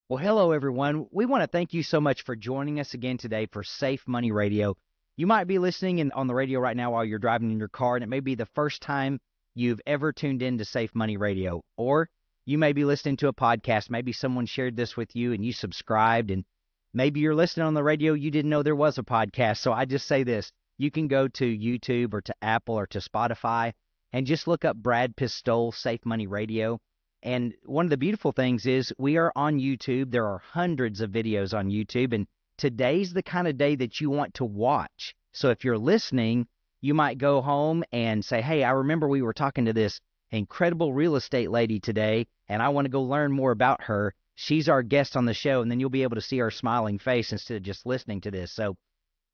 Well, hello, everyone. We want to thank you so much for joining us again today for Safe Money Radio. You might be listening on the radio right now while you're driving in your car, and it may be the first time you've ever tuned in to Safe Money Radio. Or you may be listening to a podcast. Maybe someone shared this with you and you subscribed, and maybe you're listening on the radio. You didn't know there was a podcast. So I just say this. You can go to YouTube or to Apple or to Spotify and just look up Brad Pistole Safe Money Radio. And one of the beautiful things is we are on YouTube. There are hundreds of videos on YouTube, and today's the kind of day that you want to watch. So if you're listening, you might go home and say, hey, I remember we were talking to this incredible real estate lady today, and I want to go learn more about her. She's our guest on the show, and then you'll be able to see her smiling face instead of just listening to this. So,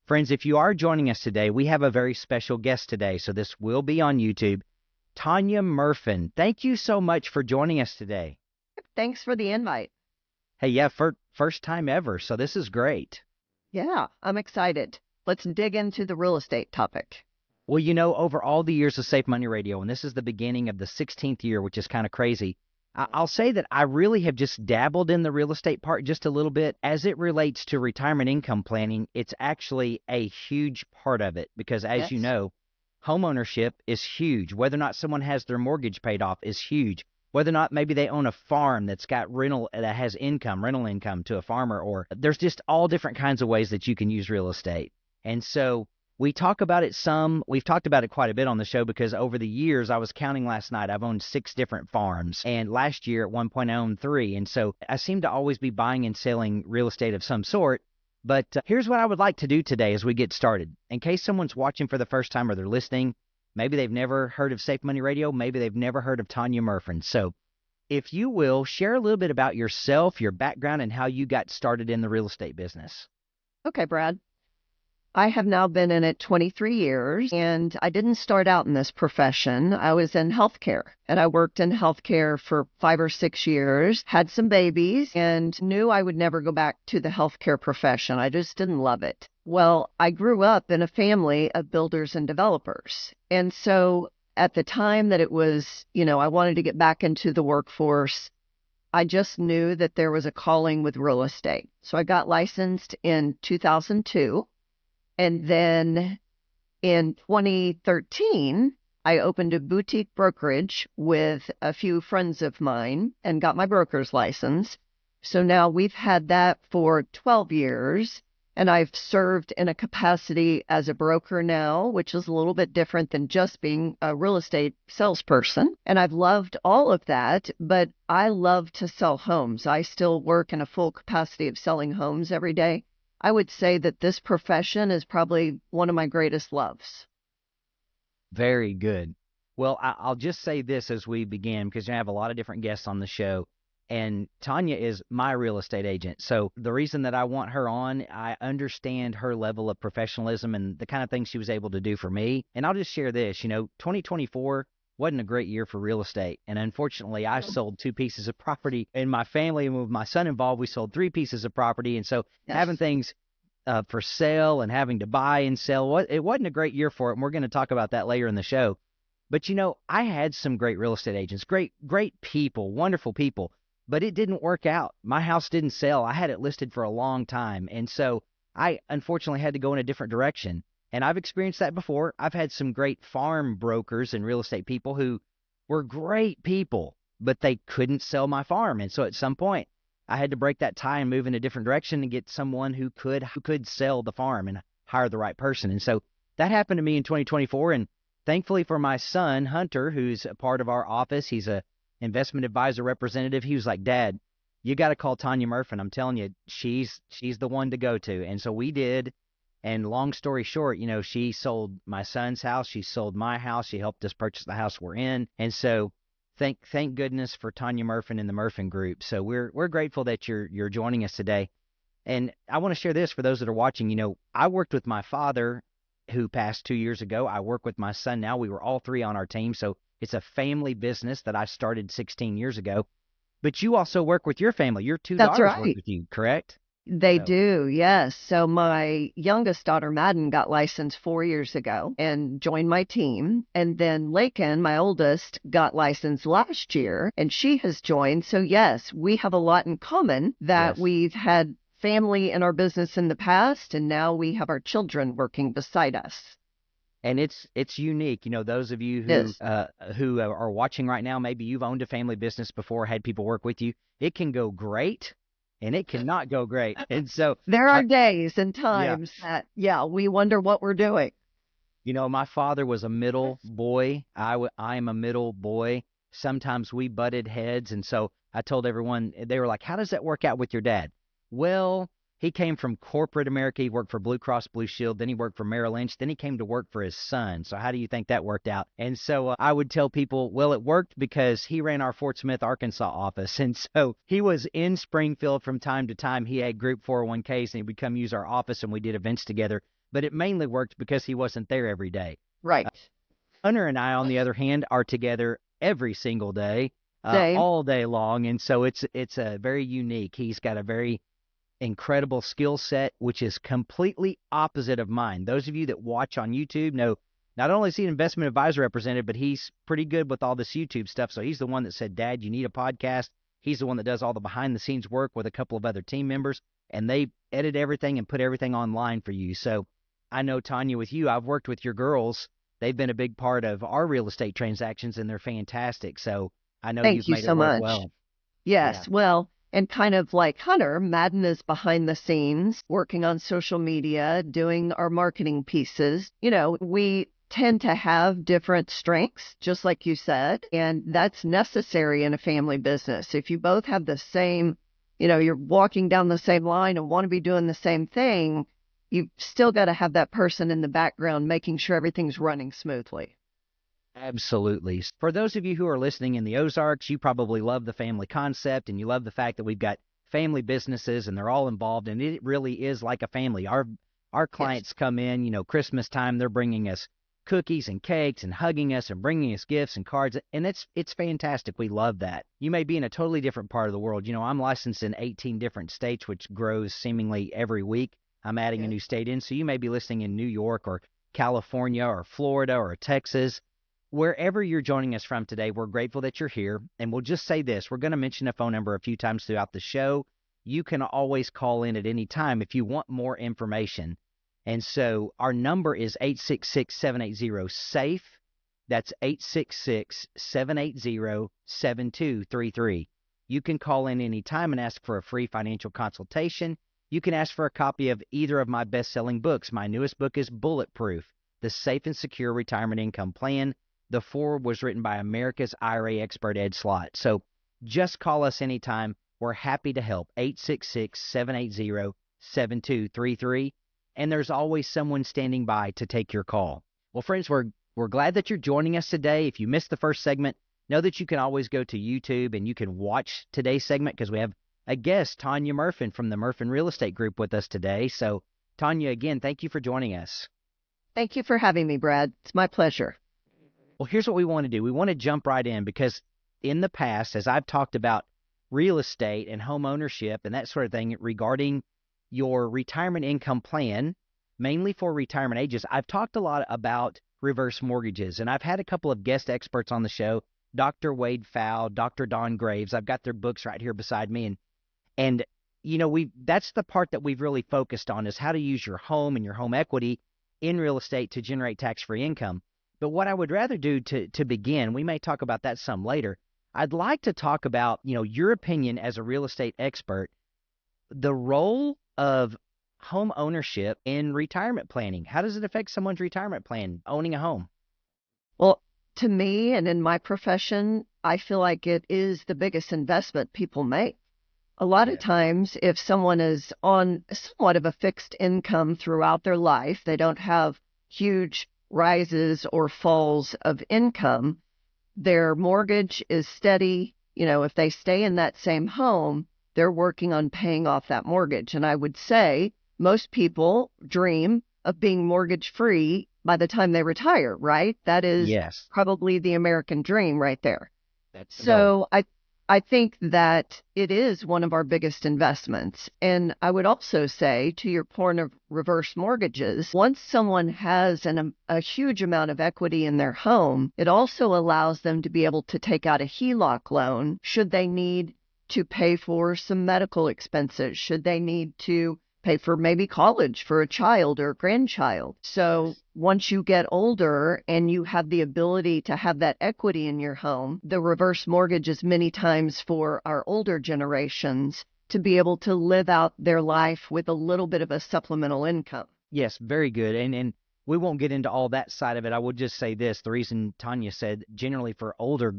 friends, if you are joining us today, we have a very special guest today. So this will be on YouTube. Tonya Murfin, thank you so much for joining us today. Thanks for the invite. Hey, yeah, first time ever, so this is great. Yeah, I'm excited. Let's dig into the real estate topic. Well, over all the years of Safe Money Radio, and this is the beginning of the 16th year, which is kind of crazy, I'll say that I really have just dabbled in the real estate part just a little bit. As it relates to retirement income planning, it's actually a huge part of it because, as you Yes. know, homeownership is huge. Whether or not someone has their mortgage paid off is huge. Whether or not maybe they own a farm that's got that has rental income to a farmer, or there's just all different kinds of ways that you can use real estate. And so we talk about it some. We've talked about it quite a bit on the show because over the years, I was counting last night, I've owned 6 different farms. And last year at one point I owned 3. And so I seem to always be buying and selling real estate of some sort. But here's what I would like to do today as we get started. In case someone's watching for the first time or they're listening, maybe they've never heard of Safe Money Radio, maybe they've never heard of Tonya Murfin. So if you will, share a little bit about yourself, your background, and how you got started in the real estate business. Okay, Brad. I have now been in it 23 years, and I didn't start out in this profession. I was in healthcare, and I worked in healthcare for 5 or 6 years, had some babies, and knew I would never go back to the healthcare profession. I just didn't love it. Well, I grew up in a family of builders and developers. And so at the time that it was, I wanted to get back into the workforce, I just knew that there was a calling with real estate. So I got licensed in 2002. And then in 2013, I opened a boutique brokerage with a few friends of mine and got my broker's license. So now we've had that for 12 years, and I've served in a capacity as a broker now, which is a little bit different than just being a real estate salesperson. And I've loved all of that, but I love to sell homes. I still work in a full capacity of selling homes every day. I would say that this profession is probably one of my greatest loves. Very good. Well, I'll just say this as we begin, because I have a lot of different guests on the show, and Tonya is my real estate agent. So the reason that I want her on, I understand her level of professionalism and the kind of things she was able to do for me. And I'll just share this, 2024 wasn't a great year for real estate. And unfortunately, I sold 2 pieces of property in my family, and with my son involved, we sold 3 pieces of property. And so Yes. having things for sale and having to buy and sell, it wasn't a great year for it. And we're going to talk about that later in the show. But, I had some great real estate agents, great people, wonderful people, but it didn't work out. My house didn't sell. I had it listed for a long time. And so I unfortunately had to go in a different direction. And I've experienced that before. I've had some great farm brokers and real estate people who were great people, but they couldn't sell my farm. And so at some point, I had to break that tie and move in a different direction and get someone who could sell the farm and hire the right person. And so that happened to me in 2024. And thankfully for my son, Hunter, who's a part of our office, he's a investment advisor representative. He was like, Dad, you got to call Tonya Murfin. I'm telling you, she's the one to go to. And so we did. And long story short, she sold my son's house. She sold my house. She helped us purchase the house we're in. And so thank goodness for Tonya Murfin and the Murfin Group. So we're grateful that you're joining us today. And I want to share this for those that are watching. I worked with my father, who passed 2 years ago. I work with my son now. We were all 3 on our team. So it's a family business that I started 16 years ago. But you also work with your family. Your 2 That's daughters work right. with you, correct? They So, do, yes. So my youngest daughter, Madden, got licensed 4 years ago and joined my team. And then Lakin, my oldest, got licensed last year and she has joined. So yes, we have a lot in common that yes. we've had family in our business in the past, and now we have our children working beside us. And it's unique. Those of you It is. who are watching right now, maybe you've owned a family business before, had people work with you. It can go great, and it cannot go great. And so, There are I, days and yeah, times that, yeah, we wonder what we're doing. my father was a middle boy. I am a middle boy. Sometimes we butted heads, and so I told everyone, they were like, "How does that work out with your dad?" Well, he came from corporate America. He worked for Blue Cross Blue Shield, then he worked for Merrill Lynch, then he came to work for his son. So how do you think that worked out? And so I would tell people, well, it worked because he ran our Fort Smith, Arkansas office, and so he was in Springfield from time to time. He had group 401ks, and he would come use our office, and we did events together, but it mainly worked because he wasn't there every day. Right. Hunter and I, on the other hand, are together every single day, Same. all day long, and so it's a very unique. He's got a very incredible skill set, which is completely opposite of mine. Those of you that watch on YouTube know not only is he an investment advisor represented, but he's pretty good with all this YouTube stuff. So he's the one that said, "Dad, you need a podcast." He's the one that does all the behind the scenes work with a couple of other team members, and they edit everything and put everything online for you. So I know, Tonya, with you, I've worked with your girls. They've been a big part of our real estate transactions, and they're fantastic. So I know Thank you've you made it so work much. well. Yeah. Yes, well, and kind of like Hunter, Madden is behind the scenes, working on social media, doing our marketing pieces. We tend to have different strengths, just like you said, and that's necessary in a family business. If you both have the same, you're walking down the same line and want to be doing the same thing, you've still got to have that person in the background making sure everything's running smoothly. Absolutely. For those of you who are listening in the Ozarks, you probably love the family concept and you love the fact that we've got family businesses and they're all involved, and it really is like a family. Our Yes. clients come in, Christmas time, they're bringing us cookies and cakes and hugging us and bringing us gifts and cards, and it's fantastic. We love that. You may be in a totally different part of the world. I'm licensed in 18 different states, which grows seemingly every week. I'm adding a Yes. new state in, so you may be listening in New York or California or Florida or Texas. Wherever you're joining us from today, we're grateful that you're here. And we'll just say this, we're going to mention a phone number a few times throughout the show. You can always call in at any time if you want more information. And so our number is 866-780-SAFE. That's 866-780-7233. You can call in any time and ask for a free financial consultation. You can ask for a copy of either of my best-selling books. My newest book is Bulletproof, The Safe and Secure Retirement Income Plan. The foreword was written by America's IRA expert, Ed Slott. So just call us anytime. We're happy to help. 866-780-7233. And there's always someone standing by to take your call. Well, friends, we're glad that you're joining us today. If you missed the first segment, know that you can always go to YouTube and you can watch today's segment because we have a guest, Tonya Murfin from the Murfin Real Estate Group with us today. So, Tonya, again, thank you for joining us. Thank you for having me, Brad. It's my pleasure. Well, here's what we want to do. We want to jump right in because in the past, as I've talked about real estate and home ownership and that sort of thing regarding your retirement income plan, mainly for retirement ages, I've talked a lot about reverse mortgages. And I've had a couple of guest experts on the show, Dr. Wade Fowl, Dr. Don Graves. I've got their books right here beside me. And we that's the part that we've really focused on is how to use your home and your home equity in real estate to generate tax-free income. But what I would rather do to begin, we may talk about that some later. I'd like to talk about, your opinion as a real estate expert, the role of home ownership in retirement planning. How does it affect someone's retirement plan, owning a home? Well, to me and in my profession, I feel like it is the biggest investment people make. A lot of Yes. times, if someone is on somewhat of a fixed income throughout their life, they don't have huge rises or falls of income, their mortgage is steady. If they stay in that same home, they're working on paying off that mortgage. And I would say most people dream of being mortgage free by the time they retire, right? That is Yes, probably the American dream right there. that's the goal. So I think that it is one of our biggest investments. And I would also say, to your point of reverse mortgages, once someone has a huge amount of equity in their home, it also allows them to be able to take out a HELOC loan should they need to pay for some medical expenses, should they need to pay for maybe college for a child or a grandchild. So once you get older and you have the ability to have that equity in your home, the reverse mortgage is many times for our older generations to be able to live out their life with a little bit of a supplemental income. Yes, very good. And we won't get into all that side of it. I would just say this. The reason Tonya said generally for older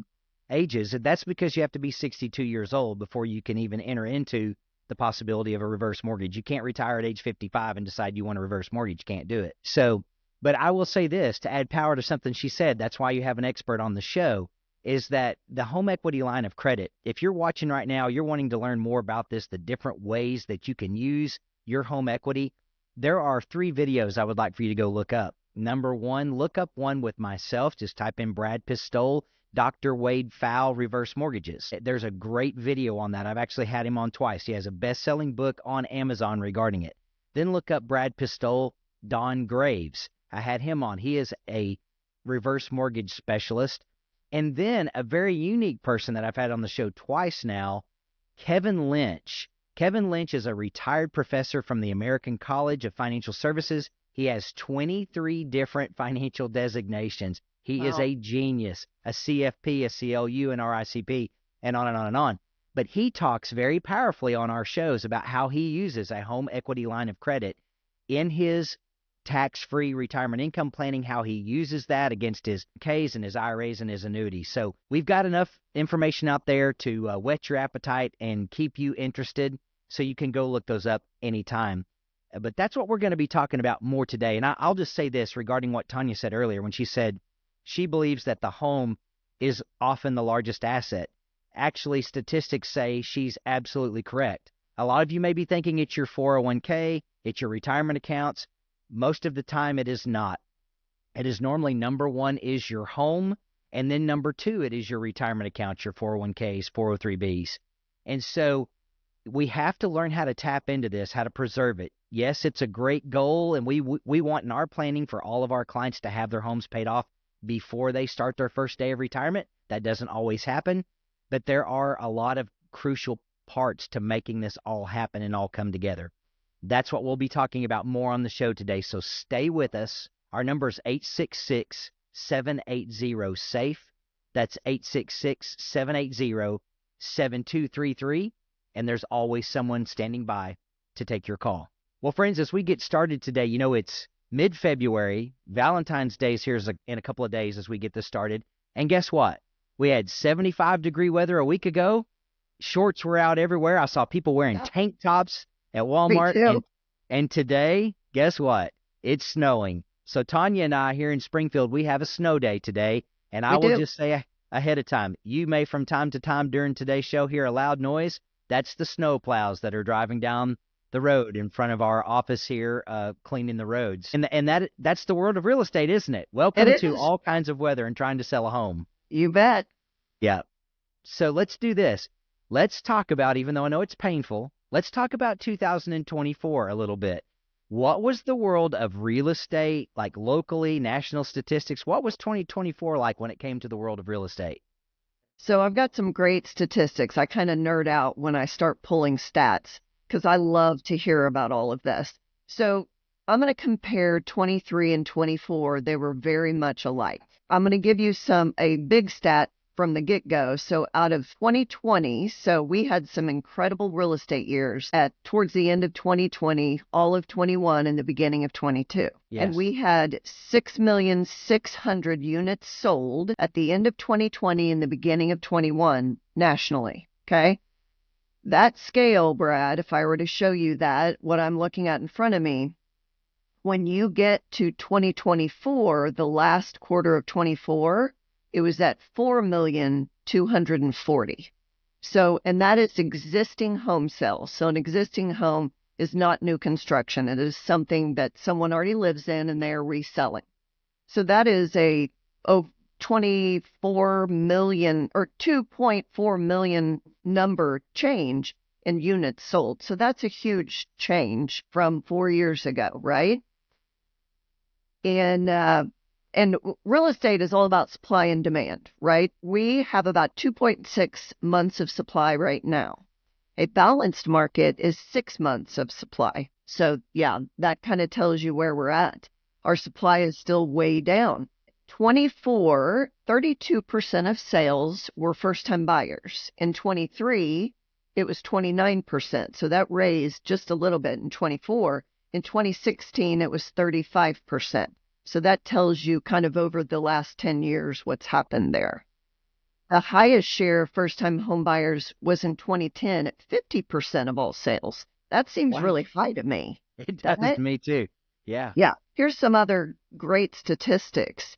ages, that's because you have to be 62 years old before you can even enter into the possibility of a reverse mortgage. You can't retire at age 55 and decide you want a reverse mortgage. You can't do it. So, but I will say this to add power to something she said, that's why you have an expert on the show, is that the home equity line of credit, if you're watching right now, you're wanting to learn more about this, the different ways that you can use your home equity, there are 3 videos I would like for you to go look up. Number 1, look up one with myself. Just type in Brad Pistole, Dr. Wade Fowl, Reverse Mortgages. There's a great video on that. I've actually had him on twice. He has a best-selling book on Amazon regarding it. Then look up Brad Pistole, Don Graves. I had him on. He is a reverse mortgage specialist. And then a very unique person that I've had on the show twice now, Kevin Lynch. Kevin Lynch is a retired professor from the American College of Financial Services. He has 23 different financial designations. He is Wow. a genius, a CFP, a CLU, an RICP, and on and on and on. But he talks very powerfully on our shows about how he uses a home equity line of credit in his tax-free retirement income planning, how he uses that against his Ks and his IRAs and his annuities. So we've got enough information out there to whet your appetite and keep you interested, so you can go look those up anytime. But that's what we're going to be talking about more today. And I'll just say this regarding what Tonya said earlier when she said she believes that the home is often the largest asset. Actually, statistics say she's absolutely correct. A lot of you may be thinking it's your 401k, it's your retirement accounts. Most of the time it is not. It is normally number 1 is your home, and then number 2 it is your retirement accounts, your 401ks, 403bs. And so we have to learn how to tap into this, how to preserve it. Yes, it's a great goal, and we want in our planning for all of our clients to have their homes paid off before they start their first day of retirement. That doesn't always happen, but there are a lot of crucial parts to making this all happen and all come together. That's what we'll be talking about more on the show today, so stay with us. Our number is 866-780-SAFE. That's 866-780-7233, and there's always someone standing by to take your call. Well, friends, as we get started today, you know, it's mid-February. Valentine's Day is here in a couple of days as we get this started. And guess what? We had 75-degree weather a week ago. Shorts were out everywhere. I saw people wearing tank tops at Me Walmart. too. And today, guess what? It's snowing. So Tonya and I here in Springfield, we have a snow day today. And I We will do. just say ahead of time, you may from time to time during today's show hear a loud noise. That's the snow plows that are driving down the road in front of our office here, cleaning the roads. And that's the world of real estate, isn't it? Welcome It to is. all kinds of weather and trying to sell a home. You bet. Yeah. So let's do this. Let's talk about, even though I know it's painful, let's talk about 2024 a little bit. What was the world of real estate, like locally, national statistics? What was 2024 like when it came to the world of real estate? So I've got some great statistics. I kind of nerd out when I start pulling stats because I love to hear about all of this. So I'm going to compare 23 and 24. They were very much alike. I'm going to give you a big stat from the get-go. So out of 2020, so we had some incredible real estate years towards the end of 2020, all of 21, and the beginning of 22. Yes. And we had 6,600,000 units sold at the end of 2020 and the beginning of 21 nationally. Okay. That scale, Brad, if I were to show you that, what I'm looking at in front of me, when you get to 2024, the last quarter of 24, it was at 4,240,000. So, and that is existing home sales. So an existing home is not new construction. It is something that someone already lives in and they are reselling. So that is a 24 million or 2.4 million number change in units sold. So that's a huge change from 4 years ago, right? And real estate is all about supply and demand, right? We have about 2.6 months of supply right now. A balanced market is 6 months of supply. So yeah, that kind of tells you where we're at. Our supply is still way down. 32% of sales were first-time buyers. In 23, it was 29%. So that raised just a little bit in 24. In 2016, it was 35%. So that tells you kind of over the last 10 years what's happened there. The highest share of first-time home buyers was in 2010 at 50% of all sales. That seems Wow. really high to me. It Doesn't does it? to me too. Yeah. Yeah. Here's some other great statistics.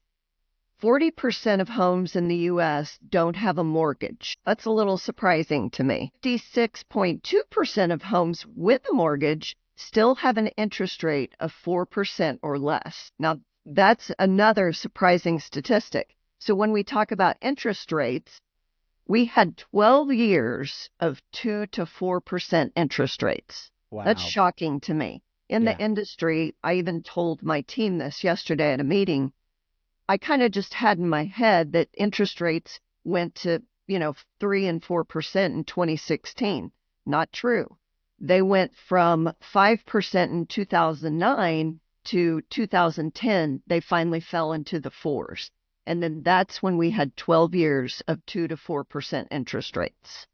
40% of homes in the U.S. don't have a mortgage. That's a little surprising to me. 56.2% of homes with a mortgage still have an interest rate of 4% or less. Now, that's another surprising statistic. So when we talk about interest rates, we had 12 years of 2 to 4% interest rates. That's Wow. shocking to me. In the Yeah. industry, I even told my team this yesterday at a meeting. I kind of just had in my head that interest rates went to, 3 and 4% in 2016. Not true. They went from 5% in 2009 to 2010. They finally fell into the fours. And then that's when we had 12 years of 2 to 4% interest rates.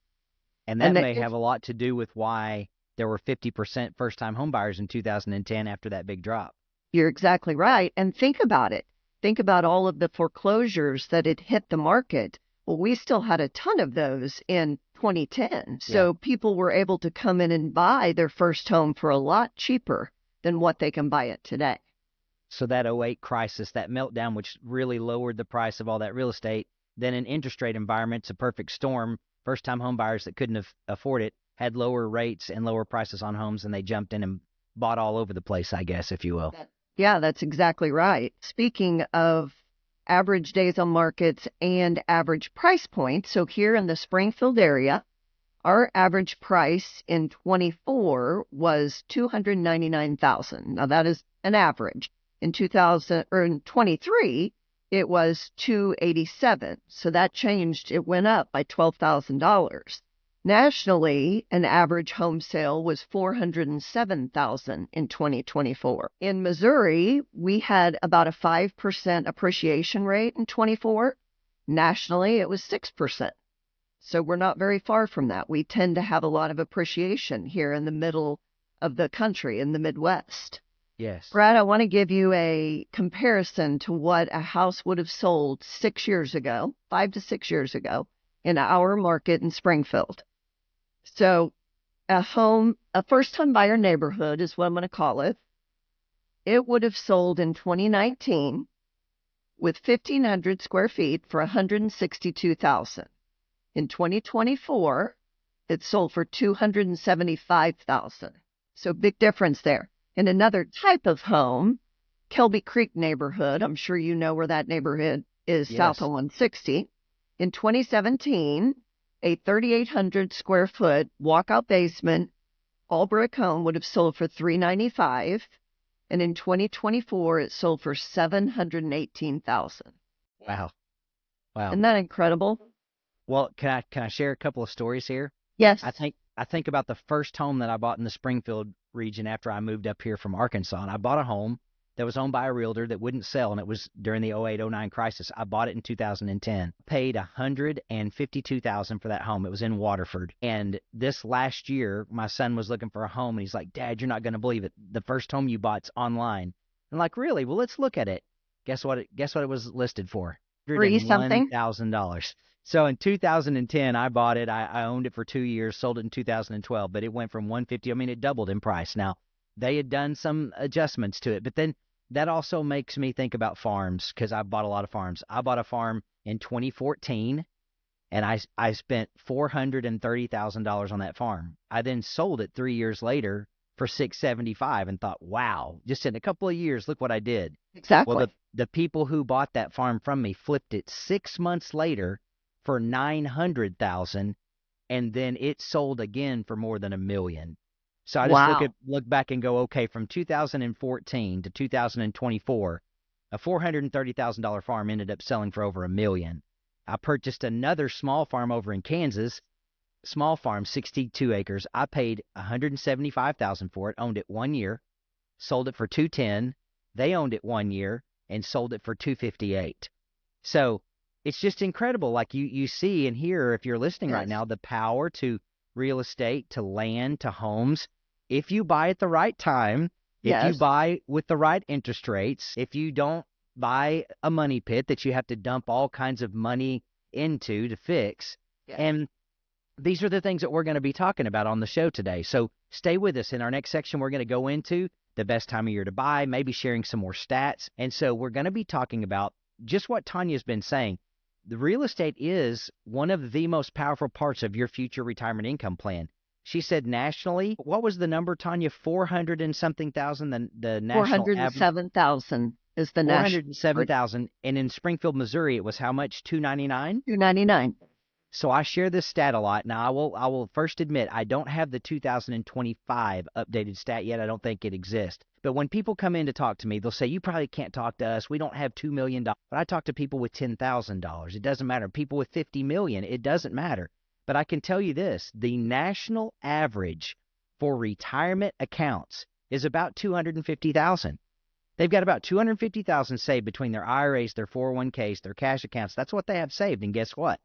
And And that may have a lot to do with why there were 50% first-time homebuyers in 2010 after that big drop. you're exactly right. And think about it. Think about all of the foreclosures that had hit the market. Well, we still had a ton of those in 2010. So Yeah. people were able to come in and buy their first home for a lot cheaper than what they can buy it today. So that '08 crisis, that meltdown, which really lowered the price of all that real estate, then an interest rate environment's a perfect storm. First-time home buyers that couldn't afford it had lower rates and lower prices on homes, and they jumped in and bought all over the place, I guess, if you will. Yeah, that's exactly right. Speaking of average days on markets and average price points, so here in the Springfield area, our average price in 24 was 299,000. Now that is an average. In 2000 or in 23, it was 287. So that changed. It went up by $12,000. Nationally, an average home sale was 407,000 in 2024. In Missouri, we had about a 5% appreciation rate in 24. Nationally, it was 6%. So we're not very far from that. We tend to have a lot of appreciation here in the middle of the country, in the Midwest. Yes. Brad, I want to give you a comparison to what a house would have sold 6 years ago, 5 to 6 years ago, in our market in Springfield. So a first-time buyer neighborhood is what I'm going to call it. It would have sold in 2019 with 1,500 square feet for 162,000. In 2024, it sold for 275,000. So big difference there. In another type of home, Kelby Creek neighborhood, I'm sure you know where that neighborhood is, south Yes. of 160. In 2017, a 3,800 square foot walkout basement, all brick home would have sold for $395,000, and in 2024 it sold for $718,000. Wow. Wow. Isn't that incredible? Well, can I share a couple of stories here? Yes. I think about the first home that I bought in the Springfield region after I moved up here from Arkansas. And I bought a home that was owned by a realtor that wouldn't sell, and it was during the '08, '09 crisis. I bought it in 2010. Paid $152,000 for that home. It was in Waterford. And this last year, my son was looking for a home, and he's like, "Dad, you're not going to believe it. The first home you bought's online." I'm like, "Really? Well, let's look at it." Guess what it was listed for? Three something. $101,000. So in 2010, I bought it. I owned it for 2 years, sold it in 2012, but it went from 150. I mean, it doubled in price. Now, they had done some adjustments to it, but then that also makes me think about farms because I bought a lot of farms. I bought a farm in 2014, and I spent $430,000 on that farm. I then sold it 3 years later for 675 and thought, wow, just in a couple of years, look what I did. Well, Exactly. the people who bought that farm from me flipped it 6 months later for 900,000, and then it sold again for more than $1 million. So I just Wow. look back and go, okay, from 2014 to 2024, a $430,000 farm ended up selling for over $1 million. I purchased another small farm over in Kansas, small farm, 62 acres. I paid 175,000 for it, owned it 1 year, sold it for 210. They owned it 1 year and sold it for 258. So it's just incredible. Like you see and hear, if you're listening right Yes. now, the power to real estate, to land, to homes. If you buy at the right time, if you Yes. buy with the right interest rates, if you don't buy a money pit that you have to dump all kinds of money into to fix. Yes. And these are the things that we're going to be talking about on the show today. So stay with us. In our next section, we're going to go into the best time of year to buy, maybe sharing some more stats. And so we're going to be talking about just what Tonya's been saying. The real estate is one of the most powerful parts of your future retirement income plan. She said nationally, what was the number, Tonya? 400 and something thousand, the national average? 407,000 is the national average. 407,000. And in Springfield, Missouri, it was how much? 299? 299. So I share this stat a lot. Now, I will first admit I don't have the 2025 updated stat yet. I don't think it exists. But when people come in to talk to me, they'll say, you probably can't talk to us. We don't have $2 million. But I talk to people with $10,000. It doesn't matter. People with 50 million, it doesn't matter. But I can tell you this, the national average for retirement accounts is about 250,000. They've got about 250,000 saved between their IRAs, their 401ks, their cash accounts. That's what they have saved. And guess what?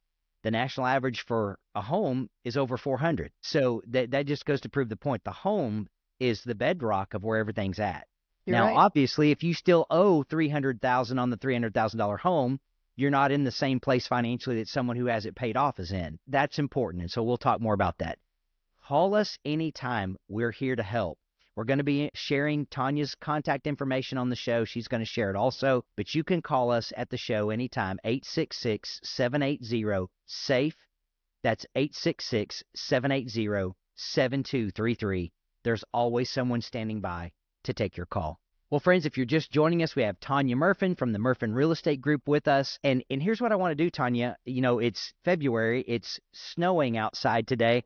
The national average for a home is over 400. So that just goes to prove the point. The home is the bedrock of where everything's at. You're Now, right. obviously, if you still owe 300,000 on the $300,000 home, you're not in the same place financially that someone who has it paid off is in. That's important. And so we'll talk more about that. Call us anytime. We're here to help. We're going to be sharing Tonya's contact information on the show. She's going to share it also, but you can call us at the show anytime, 866-780-SAFE. That's 866-780-7233. There's always someone standing by to take your call. Well, friends, if you're just joining us, we have Tonya Murfin from the Murfin Real Estate Group with us. And here's what I want to do, Tonya. You know, it's February. It's snowing outside today.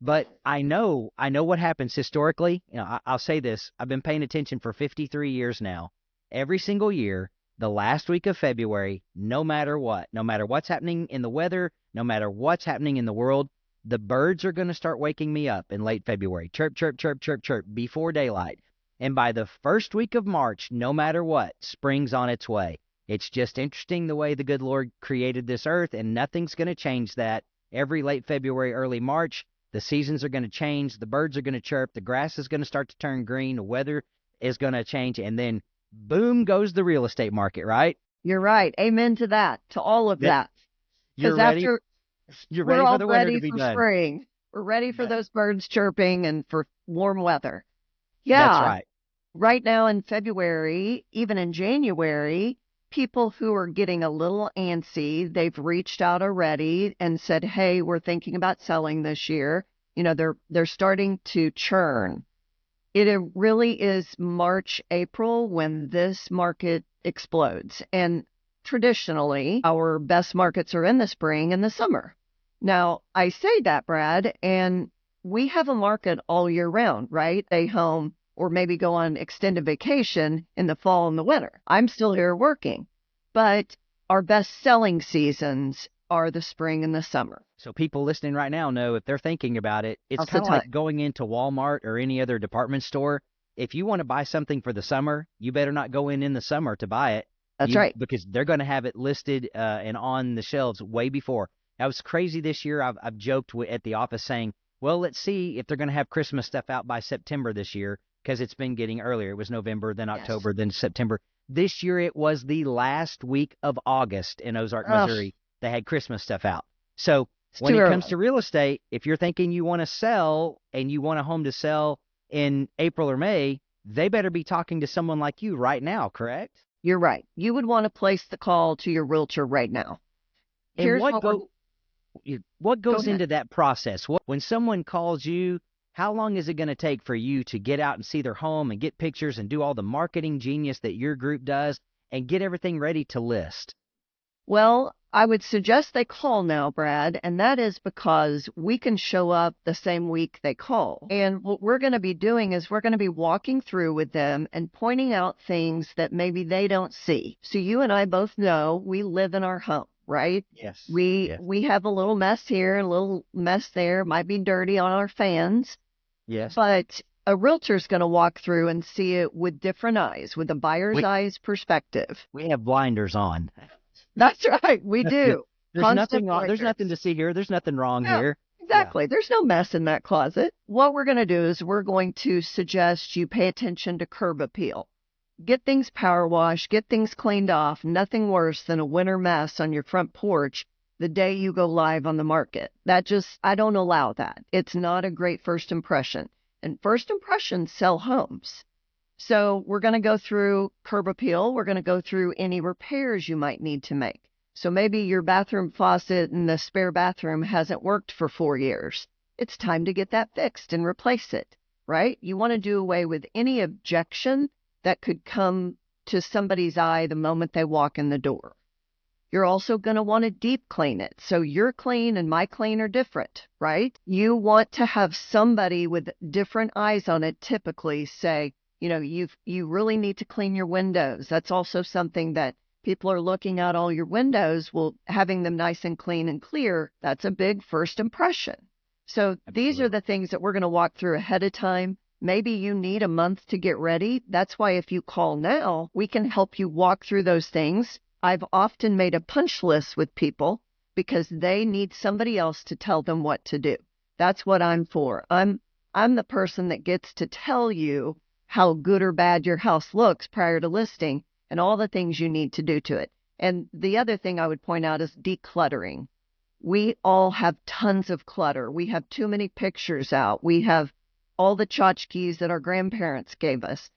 But I know what happens historically. You know, I'll say this. I've been paying attention for 53 years now. Every single year, the last week of February, no matter what's happening in the weather, no matter what's happening in the world, the birds are going to start waking me up in late February. Chirp, chirp, chirp, chirp, chirp, before daylight. And by the first week of March, no matter what, spring's on its way. It's just interesting the way the good Lord created this earth, and nothing's going to change that. Every late February, early March, the seasons are going to change. The birds are going to chirp. The grass is going to start to turn green. The weather is going to change. And then boom goes the real estate market, right? You're right. Amen to that, to all of that. You're Because ready. after You're we're ready for all the winter to ready be for done. spring. We're ready for those birds chirping and for warm weather. That's Yeah. right. Right now in February, even in January, people who are getting a little antsy, they've reached out already and said, "Hey, we're thinking about selling this year." You know, they're starting to churn. It really is March, April when this market explodes. And traditionally, our best markets are in the spring and the summer. Now, I say that, Brad, and we have a market all year round, right? Stay home or maybe go on extended vacation in the fall and the winter. I'm still here working, but our best selling seasons are the spring and the summer. So people listening right now know if they're thinking about it, it's Now's the kind of time. like going into Walmart or any other department store. If you want to buy something for the summer, you better not go in the summer to buy it. That's right. Because they're going to have it listed and on the shelves way before. That was crazy this year. I've joked at the office saying, well, let's see if they're going to have Christmas stuff out by September this year, because it's been getting earlier. It was November, then October, Yes. then September. This year it was the last week of August in Ozark, Ugh, Missouri. They had Christmas stuff out. So it's when too it early. comes to real estate, if you're thinking you want to sell and you want a home to sell in April or May, they better be talking to someone like you right now, correct? You're right. You would want to place the call to your realtor right now. And Here's what we're what go goes ahead. into that process? When someone calls you, How long is it going to take for you to get out and see their home and get pictures and do all the marketing genius that your group does and get everything ready to list? Well, I would suggest they call now, Brad, and that is because we can show up the same week they call. And what we're going to be doing is we're going to be walking through with them and pointing out things that maybe they don't see. So you and I both know we live in our home, right? Yes. We have a little mess here, a little mess there, might be dirty on our fans, Yes. but a realtor's going to walk through and see it with different eyes, with a buyer's We eyes perspective. we have blinders on. That's right, we do. There's Constant there's nothing blinders. to see here. There's nothing wrong Yeah, here. Yeah. exactly. There's no mess in that closet. What we're going to do is we're going to suggest you pay attention to curb appeal. Get things power washed, get things cleaned off. Nothing worse than a winter mess on your front porch the day you go live on the market. I don't allow that. It's not a great first impression. And first impressions sell homes. So we're going to go through curb appeal. We're going to go through any repairs you might need to make. So maybe your bathroom faucet in the spare bathroom hasn't worked for 4 years. It's time to get that fixed and replace it, right? You want to do away with any objection that could come to somebody's eye the moment they walk in the door. You're also going to want to deep clean it. So your clean and my clean are different, right? You want to have somebody with different eyes on it typically say, you really need to clean your windows. That's also something that people are looking at all your windows. Well, having them nice and clean and clear, that's a big first impression. So these are Absolutely. the things that we're going to walk through ahead of time. Maybe you need a month to get ready. That's why if you call now, we can help you walk through those things. I've often made a punch list with people because they need somebody else to tell them what to do. That's what I'm for. I'm the person that gets to tell you how good or bad your house looks prior to listing and all the things you need to do to it. And the other thing I would point out is decluttering. We all have tons of clutter. We have too many pictures out. We have all the tchotchkes that our grandparents gave us.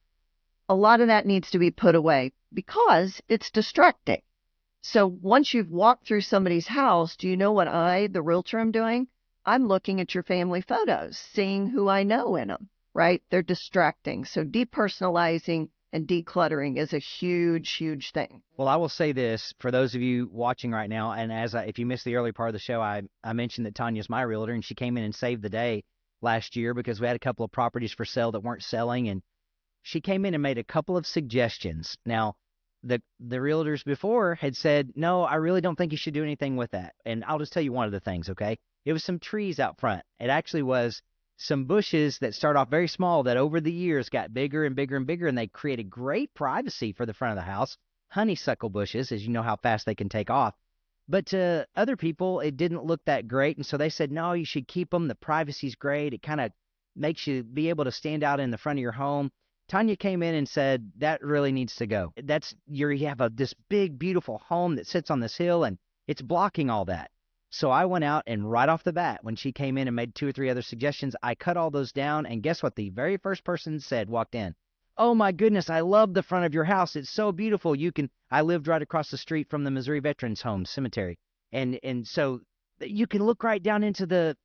A lot of that needs to be put away because it's distracting. So once you've walked through somebody's house, do you know what the realtor, am doing? I'm looking at your family photos, seeing who I know in them, right? They're distracting. So depersonalizing and decluttering is a huge, huge thing. Well, I will say this for those of you watching right now, and if you missed the early part of the show, I mentioned that Tonya's my realtor, and she came in and saved the day last year because we had a couple of properties for sale that weren't selling, and she came in and made a couple of suggestions. Now, the realtors before had said, no, I really don't think you should do anything with that. And I'll just tell you one of the things, okay? It was some trees out front. It actually was some bushes that start off very small that over the years got bigger and bigger and bigger, and they created great privacy for the front of the house. Honeysuckle bushes, as you know how fast they can take off. But to other people, it didn't look that great, and so they said, no, you should keep them. The privacy's great. It kind of makes you be able to stand out in the front of your home. Tonya came in and said, that really needs to go. You have this big, beautiful home that sits on this hill, and it's blocking all that. So I went out and right off the bat, when she came in and made 2 or 3 other suggestions, I cut all those down, and guess what the very first person said walked in? Oh my goodness, I love the front of your house. It's so beautiful. I lived right across the street from the Missouri Veterans Home Cemetery. And so you can look right down into the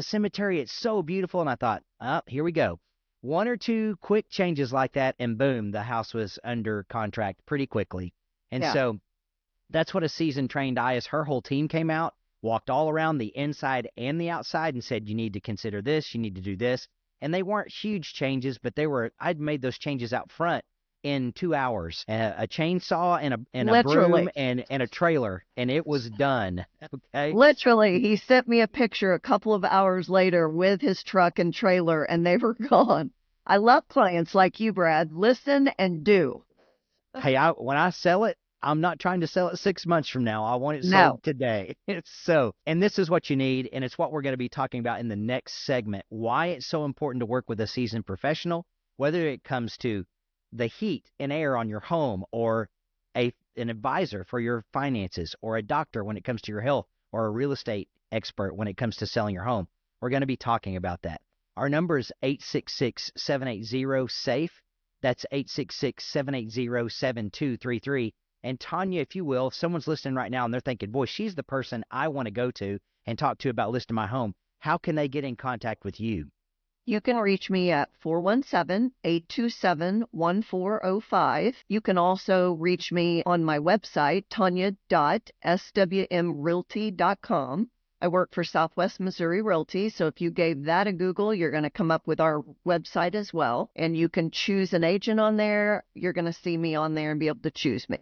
cemetery. It's so beautiful. And I thought, oh, here we go. 1 or 2 quick changes like that, and boom, the house was under contract pretty quickly. And Yeah. so that's what a seasoned trained eye is. Her whole team came out, walked all around the inside and the outside and said, you need to consider this, you need to do this. And they weren't huge changes, but I'd made those changes out front in 2 hours. A chainsaw and a broom Literally. and a trailer, and it was done. Okay. Literally, he sent me a picture a couple of hours later with his truck and trailer, and they were gone. I love clients like you, Brad. Listen and do. Hey, when I sell it, I'm not trying to sell it 6 months from now. I want it No. sold today. And this is what you need, and it's what we're going to be talking about in the next segment. Why it's so important to work with a seasoned professional, whether it comes to the heat and air on your home, or an advisor for your finances, or a doctor when it comes to your health, or a real estate expert when it comes to selling your home. We're going to be talking about that. Our number is 866-780-SAFE. That's 866-780-7233. And Tonya, if you will, if someone's listening right now and they're thinking, boy, she's the person I want to go to and talk to about listing my home, how can they get in contact with you? You can reach me at 417-827-1405. You can also reach me on my website, tonya.swmrealty.com. I work for Southwest Missouri Realty, so if you gave that a Google, you're going to come up with our website as well. And you can choose an agent on there. You're going to see me on there and be able to choose me.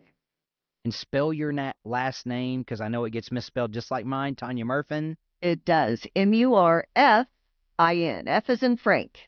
And spell your last name, because I know it gets misspelled just like mine, Tonya Murfin. It does. Murfin. F as in Frank.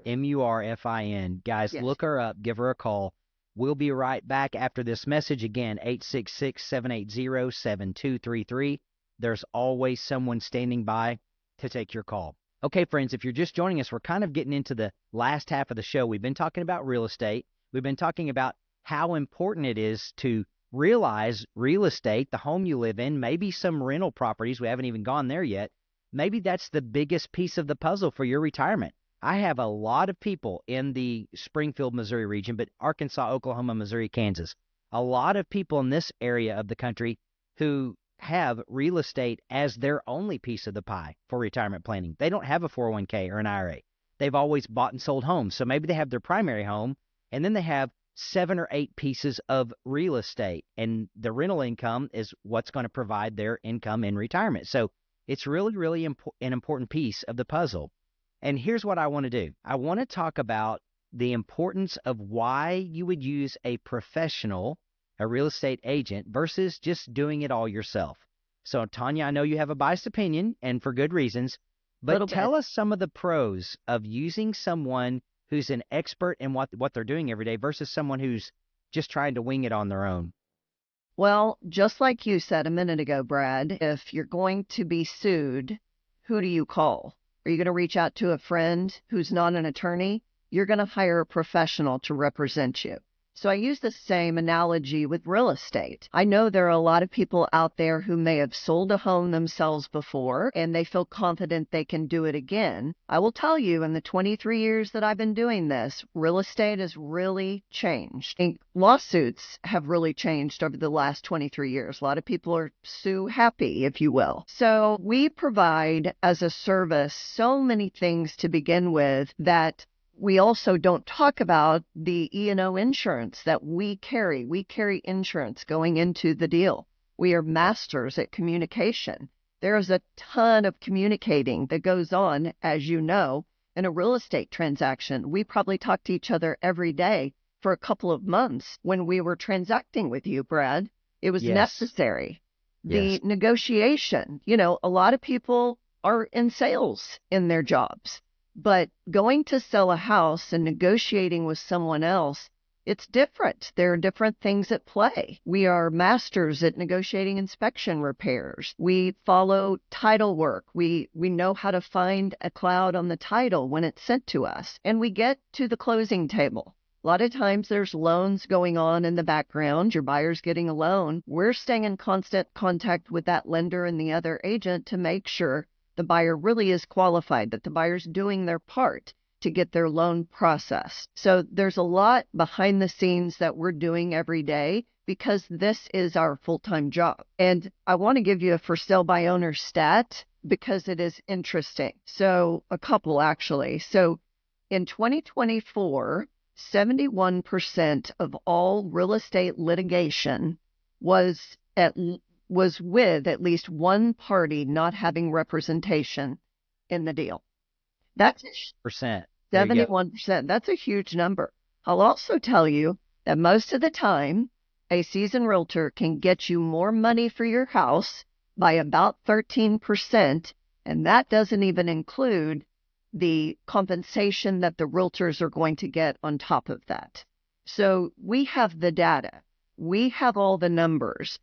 Murfin. Guys, Yes. Look her up. Give her a call. We'll be right back after this message. Again, 866-780-7233. There's always someone standing by to take your call. Okay, friends, if you're just joining us, we're kind of getting into the last half of the show. We've been talking about real estate. We've been talking about how important it is to realize real estate, the home you live in, maybe some rental properties. We haven't even gone there yet. Maybe that's the biggest piece of the puzzle for your retirement. I have a lot of people in the Springfield, Missouri region, but Arkansas, Oklahoma, Missouri, Kansas, a lot of people in this area of the country who have real estate as their only piece of the pie for retirement planning. They don't have a 401k or an IRA. They've always bought and sold homes. So maybe they have their primary home, and then they have 7 or 8 pieces of real estate, and the rental income is what's going to provide their income in retirement. So it's really, really an important piece of the puzzle. And here's what I want to do. I want to talk about the importance of why you would use a professional, a real estate agent, versus just doing it all yourself. So, Tonya, I know you have a biased opinion, and for good reasons, but tell us some of the pros of using someone who's an expert in what they're doing every day versus someone who's just trying to wing it on their own. Well, just like you said a minute ago, Brad, if you're going to be sued, who do you call? Are you going to reach out to a friend who's not an attorney? You're going to hire a professional to represent you. So I use the same analogy with real estate. I know there are a lot of people out there who may have sold a home themselves before and they feel confident they can do it again. I will tell you, in the 23 years that I've been doing this, real estate has really changed. And lawsuits have really changed over the last 23 years. A lot of people are sue happy, if you will. So we provide as a service so many things to begin with that we also don't talk about the E&O insurance that we carry. We carry insurance going into the deal. We are masters at communication. There's a ton of communicating that goes on, as you know, in a real estate transaction. We probably talk to each other every day for a couple of months when we were transacting with you, Brad. It was necessary. The negotiation, a lot of people are in sales in their jobs. But going to sell a house and negotiating with someone else, it's different. There are different things at play. We are masters at negotiating inspection repairs. We follow title work. We know how to find a cloud on the title when it's sent to us. And we get to the closing table. A lot of times there's loans going on in the background. Your buyer's getting a loan. We're staying in constant contact with that lender and the other agent to make sure the buyer really is qualified, that the buyer's doing their part to get their loan processed. So there's a lot behind the scenes that we're doing every day because this is our full-time job. And I want to give you a for sale by owner stat because it is interesting. So a couple actually. So in 2024, 71% of all real estate litigation was with at least one party not having representation in the deal. That's 71%. That's a huge number. I'll also tell you that most of the time, a seasoned realtor can get you more money for your house by about 13%, and that doesn't even include the compensation that the realtors are going to get on top of that. So we have the data. We have all the numbers.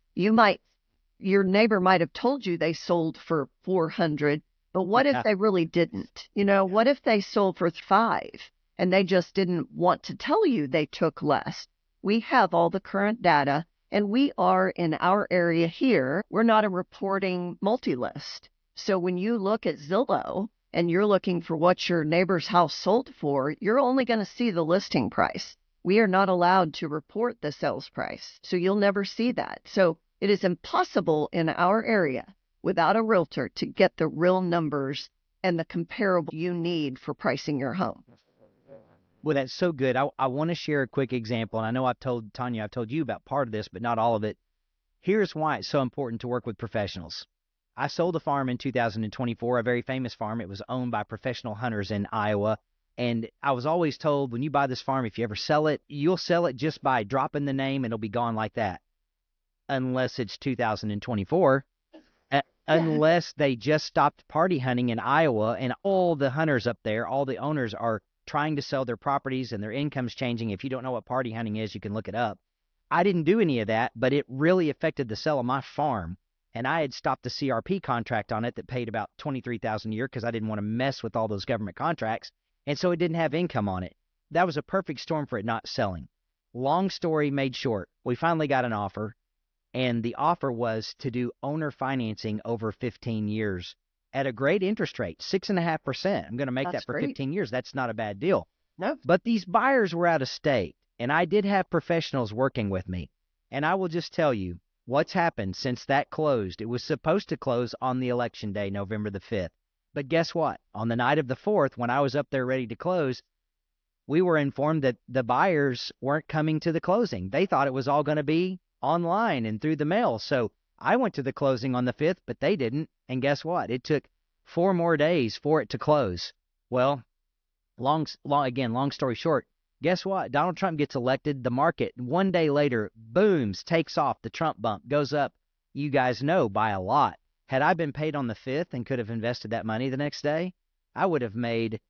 Your neighbor might have told you they sold for 400, but what if they really didn't? What if they sold for 5 and they just didn't want to tell you they took less? We have all the current data, and we are in our area here. We're not a reporting multi-list. So when you look at Zillow and you're looking for what your neighbor's house sold for, you're only going to see the listing price. We are not allowed to report the sales price, so you'll never see that. So it is impossible in our area without a realtor to get the real numbers and the comparable you need for pricing your home. Well, that's so good. I want to share a quick example. And I know I've told Tonya, I've told you about part of this, but not all of it. Here's why it's so important to work with professionals. I sold a farm in 2024, a very famous farm. It was owned by professional hunters in Iowa. And I was always told, when you buy this farm, if you ever sell it, you'll sell it just by dropping the name and it'll be gone like that. Unless it's 2024, unless they just stopped party hunting in Iowa and all the hunters up there, all the owners are trying to sell their properties and their income's changing. If you don't know what party hunting is, you can look it up. I didn't do any of that, but it really affected the sale of my farm. And I had stopped the CRP contract on it that paid about $23,000 a year because I didn't want to mess with all those government contracts. And so it didn't have income on it. That was a perfect storm for it not selling. Long story made short, we finally got an offer, and the offer was to do owner financing over 15 years at a great interest rate, 6.5%. I'm going to make that for 15 years. That's not a bad deal. No. But these buyers were out of state, and I did have professionals working with me. And I will just tell you what's happened since that closed. It was supposed to close on the election day, November the 5th. But guess what? On the night of the 4th, when I was up there ready to close, we were informed that the buyers weren't coming to the closing. They thought it was all going to be online and through the mail. So I went to the closing on the 5th, but they didn't. And guess what? It took 4 more days for it to close. Well, long story short, guess what? Donald Trump gets elected. The market, 1 day later, booms, takes off. The Trump bump goes up, you guys know, by a lot. Had I been paid on the 5th and could have invested that money the next day, I would have made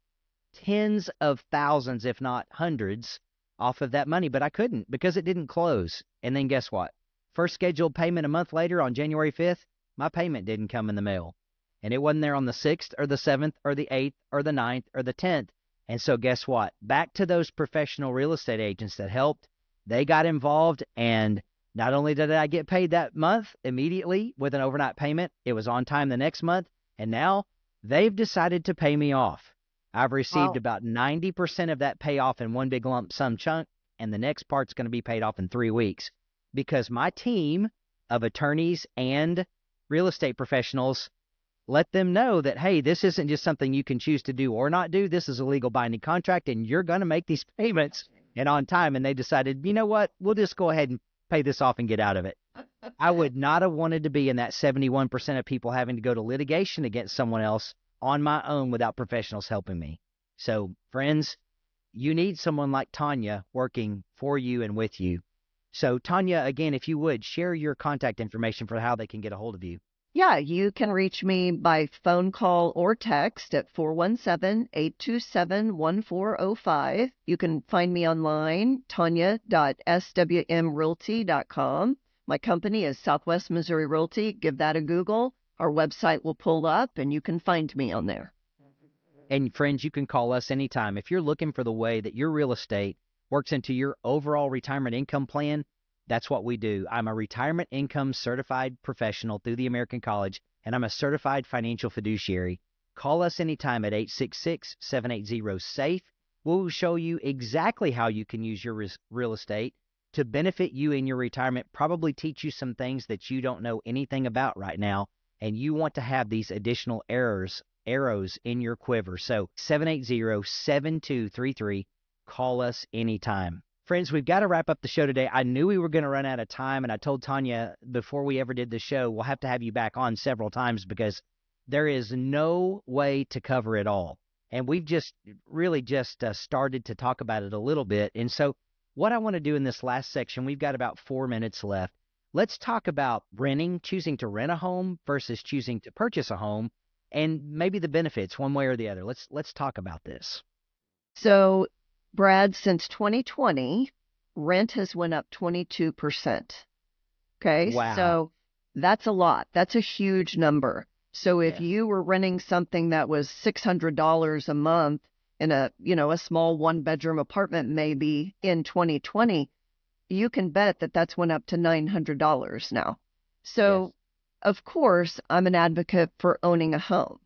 tens of thousands, if not hundreds, off of that money. But I couldn't because it didn't close. And then guess what? First scheduled payment a month later on January 5th, my payment didn't come in the mail. And it wasn't there on the 6th or the 7th or the 8th or the 9th or the 10th. And so guess what? Back to those professional real estate agents that helped. They got involved, and not only did I get paid that month immediately with an overnight payment, it was on time the next month, and now they've decided to pay me off. I've received about 90% of that payoff in one big lump sum chunk, and the next part's going to be paid off in 3 weeks because my team of attorneys and real estate professionals let them know that, hey, this isn't just something you can choose to do or not do. This is a legal binding contract, and you're going to make these payments and on time. And they decided, you know what? We'll just go ahead and pay this off and get out of it. I would not have wanted to be in that 71% of people having to go to litigation against someone else on my own without professionals helping me. So, friends, you need someone like Tonya working for you and with you. So, Tonya, again, if you would, share your contact information for how they can get a hold of you. Yeah, you can reach me by phone call or text at 417-827-1405. You can find me online, tonya.swmrealty.com. My company is Southwest Missouri Realty. Give that a Google. Our website will pull up, and you can find me on there. And friends, you can call us anytime. If you're looking for the way that your real estate works into your overall retirement income plan, that's what we do. I'm a retirement income certified professional through the American College, and I'm a certified financial fiduciary. Call us anytime at 866-780-SAFE. We'll show you exactly how you can use your real estate to benefit you in your retirement, probably teach you some things that you don't know anything about right now, and you want to have these additional arrows in your quiver. So 780-7233. Call us anytime. Friends, we've got to wrap up the show today. I knew we were going to run out of time, and I told Tonya before we ever did the show, we'll have to have you back on several times because there is no way to cover it all. And we've just really started to talk about it a little bit. And so what I want to do in this last section, we've got about 4 minutes left. Let's talk about renting, choosing to rent a home versus choosing to purchase a home, and maybe the benefits one way or the other. Let's talk about this. So, Brad, since 2020, rent has went up 22%. Okay, wow. So that's a lot. That's a huge number. So if you were renting something that was $600 a month in a small one-bedroom apartment maybe in 2020, you can bet that that's went up to $900 now. So, of course, I'm an advocate for owning a home.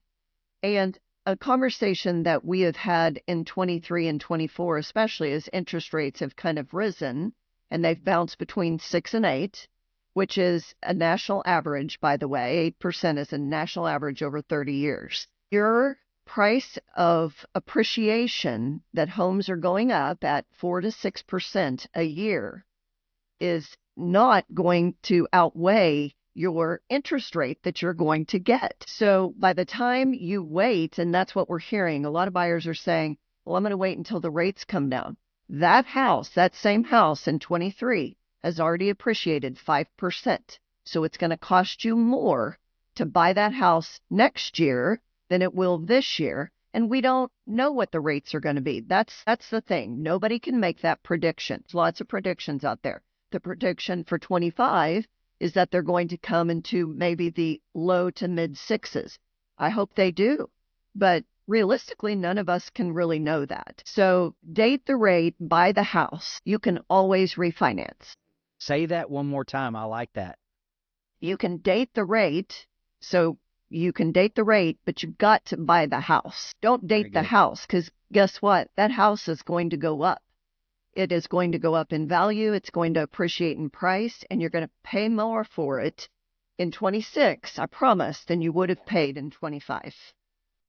And a conversation that we have had in 23 and 24, especially as interest rates have kind of risen, and they've bounced between 6 and 8, which is a national average, by the way. 8% is a national average over 30 years. Your price of appreciation that homes are going up at 4 to 6% a year is not going to outweigh your interest rate that you're going to get. So by the time you wait, and that's what we're hearing, a lot of buyers are saying, well, I'm going to wait until the rates come down. That house, that same house in 23, has already appreciated 5%. So it's going to cost you more to buy that house next year than it will this year. And we don't know what the rates are going to be. That's the thing. Nobody can make that prediction. There's lots of predictions out there. The prediction for 25 is that they're going to come into maybe the low to mid sixes. I hope they do. But realistically, none of us can really know that. So date the rate, buy the house. You can always refinance. Say that one more time. I like that. You can date the rate. So you can date the rate, but you've got to buy the house. Don't date the house, because guess what? That house is going to go up. It is going to go up in value. It's going to appreciate in price, and you're going to pay more for it in 26, I promise, than you would have paid in 25.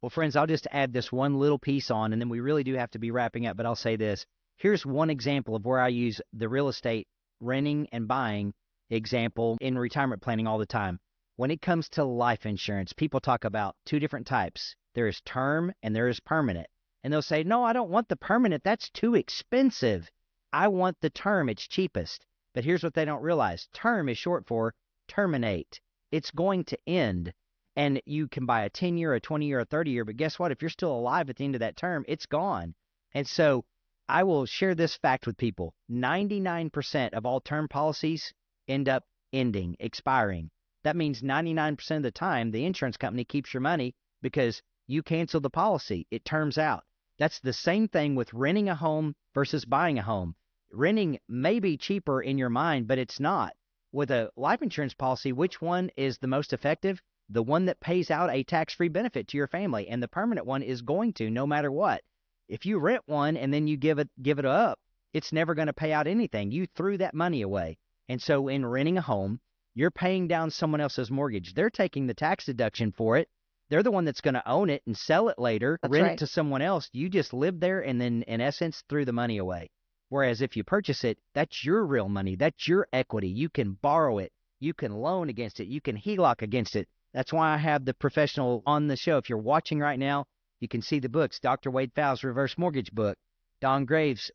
Well, friends, I'll just add this one little piece on, and then we really do have to be wrapping up, but I'll say this. Here's one example of where I use the real estate renting and buying example in retirement planning all the time. When it comes to life insurance, people talk about two different types. There is term and there is permanent. And they'll say, no, I don't want the permanent. That's too expensive. I want the term. It's cheapest. But here's what they don't realize. Term is short for terminate. It's going to end. And you can buy a 10-year, a 20-year, a 30-year. But guess what? If you're still alive at the end of that term, it's gone. And so I will share this fact with people. 99% of all term policies end up ending, expiring. That means 99% of the time, the insurance company keeps your money because you cancel the policy. It terms out. That's the same thing with renting a home versus buying a home. Renting may be cheaper in your mind, but it's not. With a life insurance policy, which one is the most effective? The one that pays out a tax-free benefit to your family, and the permanent one is going to, no matter what. If you rent one and then you give it up, it's never going to pay out anything. You threw that money away. And so in renting a home, you're paying down someone else's mortgage. They're taking the tax deduction for it. They're the one that's going to own it and sell it later, rent it to someone else. You just live there and then, in essence, threw the money away. Whereas if you purchase it, that's your real money. That's your equity. You can borrow it. You can loan against it. You can HELOC against it. That's why I have the professional on the show. If you're watching right now, you can see the books. Dr. Wade Fowles' Reverse Mortgage book. Don Graves'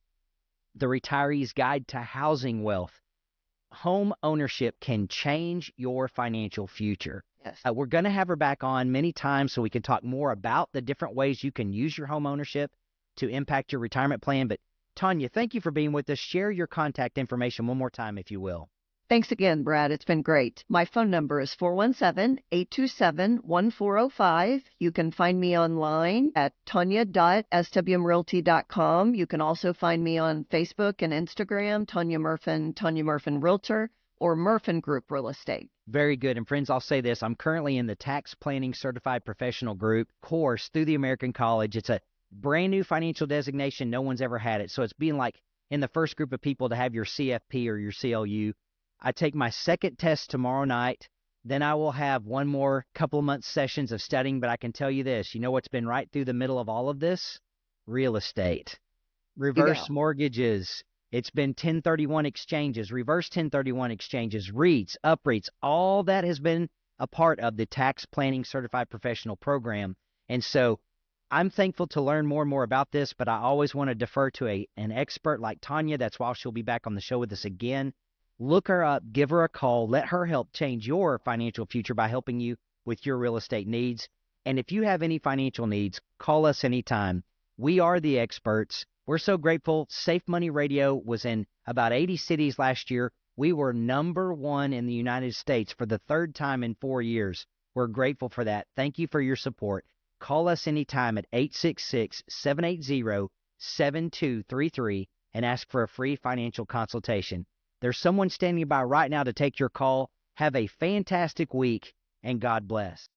The Retiree's Guide to Housing Wealth. Home ownership can change your financial future. Yes. We're going to have her back on many times so we can talk more about the different ways you can use your home ownership to impact your retirement plan. But Tonya, thank you for being with us. Share your contact information one more time, if you will. Thanks again, Brad. It's been great. My phone number is 417-827-1405. You can find me online at tonya.swmrealty.com. You can also find me on Facebook and Instagram, Tonya Murfin Realtor, or Murfin Group Real Estate. Very good. And friends, I'll say this. I'm currently in the Tax Planning Certified Professional Group course through the American College. It's a brand new financial designation. No one's ever had it. So it's being like in the first group of people to have your CFP or your CLU. I take my second test tomorrow night. Then I will have one more couple of months sessions of studying. But I can tell you this. You know what's been right through the middle of all of this? Real estate. Reverse mortgages. It's been 1031 exchanges, reverse 1031 exchanges, REITs, UPREITs. All that has been a part of the Tax Planning Certified Professional Program. And so I'm thankful to learn more and more about this, but I always want to defer to an expert like Tonya. That's why she'll be back on the show with us again. Look her up, give her a call, let her help change your financial future by helping you with your real estate needs. And if you have any financial needs, call us anytime. We are the experts. We're so grateful. Safe Money Radio was in about 80 cities last year. We were #1 in the United States for the third time in 4 years. We're grateful for that. Thank you for your support. Call us anytime at 866-780-7233 and ask for a free financial consultation. There's someone standing by right now to take your call. Have a fantastic week, and God bless.